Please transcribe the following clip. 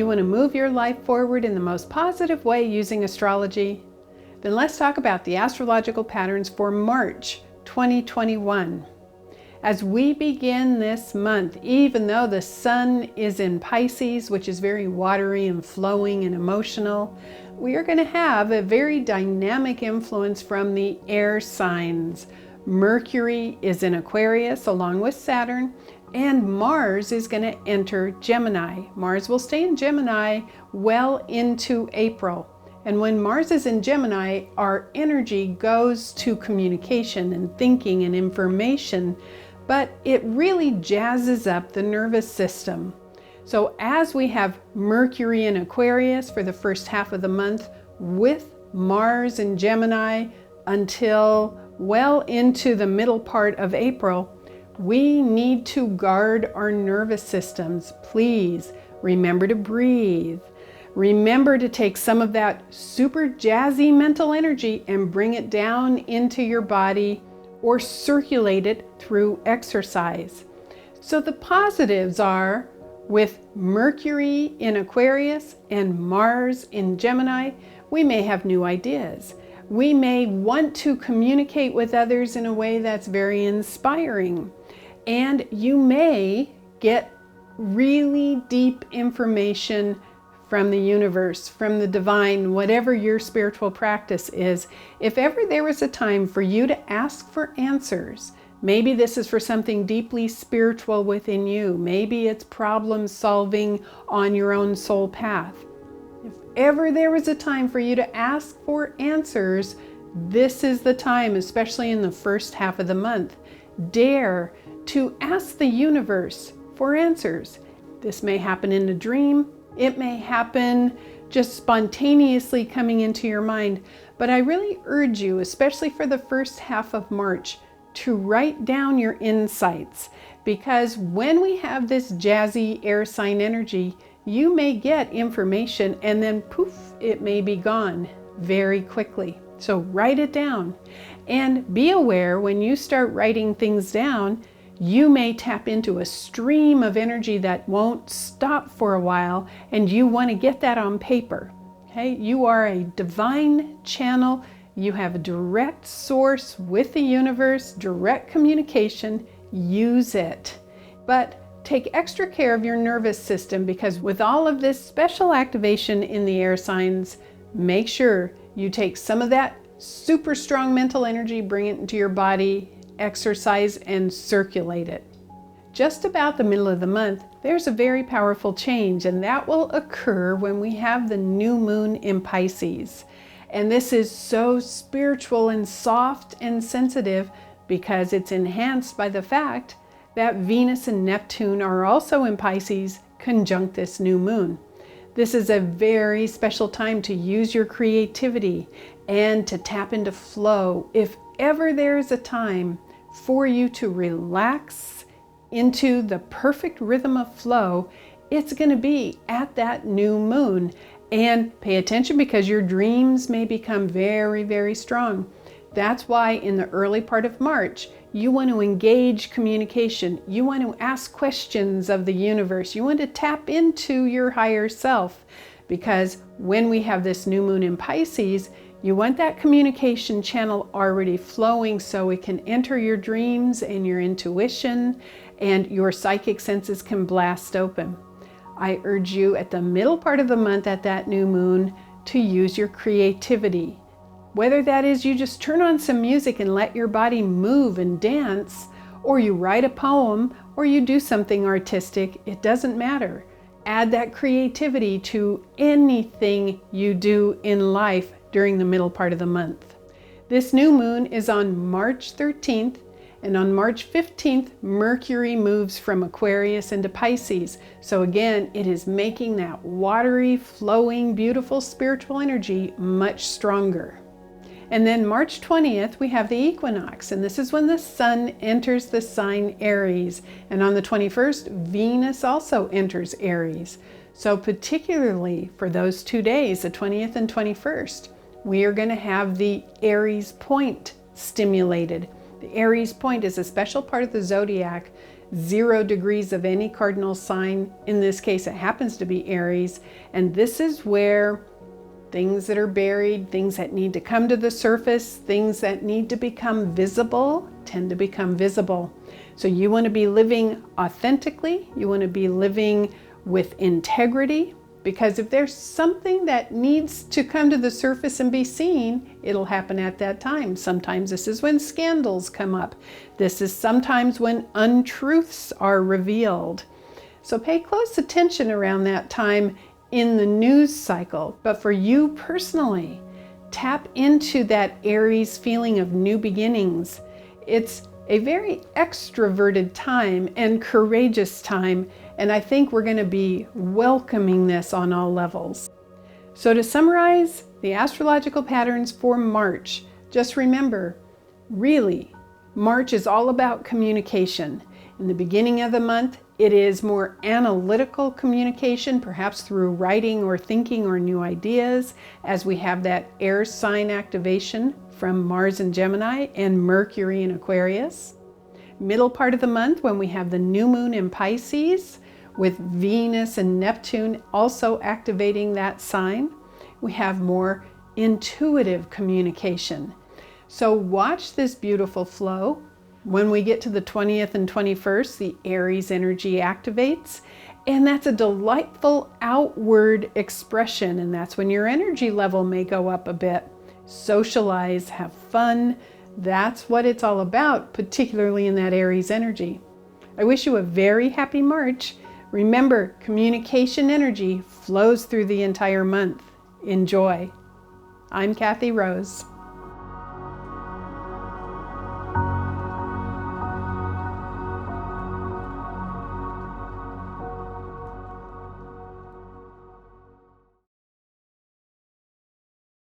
you want to move your life forward in the most positive way using astrology? Then let's talk about the astrological patterns for March 2021. As we begin this month, even though the sun is in Pisces, which is very watery and flowing and emotional, we are going to have a very dynamic influence from the air signs. Mercury is in Aquarius along with Saturn, and Mars is going to enter Gemini. Mars will stay in Gemini well into April. And when Mars is in Gemini, our energy goes to communication and thinking and information, but it really jazzes up the nervous system. So as we have Mercury in Aquarius for the first half of the month with Mars in Gemini until well into the middle part of April, we need to guard our nervous systems. Please remember to breathe. Remember to take some of that super jazzy mental energy and bring it down into your body or circulate it through exercise. So the positives are, with Mercury in Aquarius and Mars in Gemini, we may have new ideas. We may want to communicate with others in a way that's very inspiring. And you may get really deep information from the universe, from the divine, whatever your spiritual practice is. If ever there was a time for you to ask for answers, maybe this is for something deeply spiritual within you. Maybe it's problem solving on your own soul path. If ever there was a time for you to ask for answers, this is the time, especially in the first half of the month. Dare to ask the universe for answers. This may happen in a dream. It may happen just spontaneously coming into your mind, but I really urge you, especially for the first half of March, to write down your insights, because when we have this jazzy air sign energy, you may get information and then poof, it may be gone very quickly. So write it down and be aware when you start writing things down, you may tap into a stream of energy that won't stop for a while, and you want to get that on paper. Okay? You are a divine channel. You have a direct source with the universe, direct communication. Use it. But take extra care of your nervous system, because with all of this special activation in the air signs, make sure you take some of that super strong mental energy, bring it into your body, exercise and circulate it. Just about the middle of the month, there's a very powerful change, and that will occur when we have the new moon in Pisces. And this is so spiritual and soft and sensitive because it's enhanced by the fact that Venus and Neptune are also in Pisces conjunct this new moon. This is a very special time to use your creativity and to tap into flow. If ever there's a time for you to relax into the perfect rhythm of flow, it's going to be at that new moon. And pay attention, because your dreams may become very, very strong. That's why in the early part of March, you want to engage communication. You want to ask questions of the universe. You want to tap into your higher self, because when we have this new moon in Pisces, you want that communication channel already flowing so it can enter your dreams and your intuition, and your psychic senses can blast open. I urge you at the middle part of the month at that new moon to use your creativity. Whether that is you just turn on some music and let your body move and dance, or you write a poem, or you do something artistic, it doesn't matter. Add that creativity to anything you do in life during the middle part of the month. This new moon is on March 13th, and on March 15th, Mercury moves from Aquarius into Pisces. So again, it is making that watery, flowing, beautiful spiritual energy much stronger. And then March 20th, we have the equinox, and this is when the sun enters the sign Aries. And on the 21st, Venus also enters Aries. So particularly for those 2 days, the 20th and 21st, we are going to have the Aries point stimulated. The Aries point is a special part of the zodiac 0 degrees of any cardinal sign. In this case, it happens to be Aries. And this is where things that are buried, things that need to come to the surface, things that need to become visible, tend to become visible. So you want to be living authentically. You want to be living with integrity, because if there's something that needs to come to the surface and be seen, it'll happen at that time. Sometimes this is when scandals come up. This is sometimes when untruths are revealed. So pay close attention around that time in the news cycle. But for you personally, tap into that Aries feeling of new beginnings. It's a very extroverted time and courageous time, and I think we're going to be welcoming this on all levels. So to summarize the astrological patterns for March, just remember, really, March is all about communication. In the beginning of the month, it is more analytical communication, perhaps through writing or thinking or new ideas, as we have that air sign activation from Mars in Gemini and Mercury in Aquarius. Middle part of the month, when we have the new moon in Pisces, with Venus and Neptune also activating that sign, we have more intuitive communication. So watch this beautiful flow. When we get to the 20th and 21st, the Aries energy activates, and that's a delightful outward expression, and that's when your energy level may go up a bit. Socialize, have fun. That's what it's all about, particularly in that Aries energy. I wish you a very happy March. Remember, communication energy flows through the entire month. Enjoy. I'm Kathy Rose.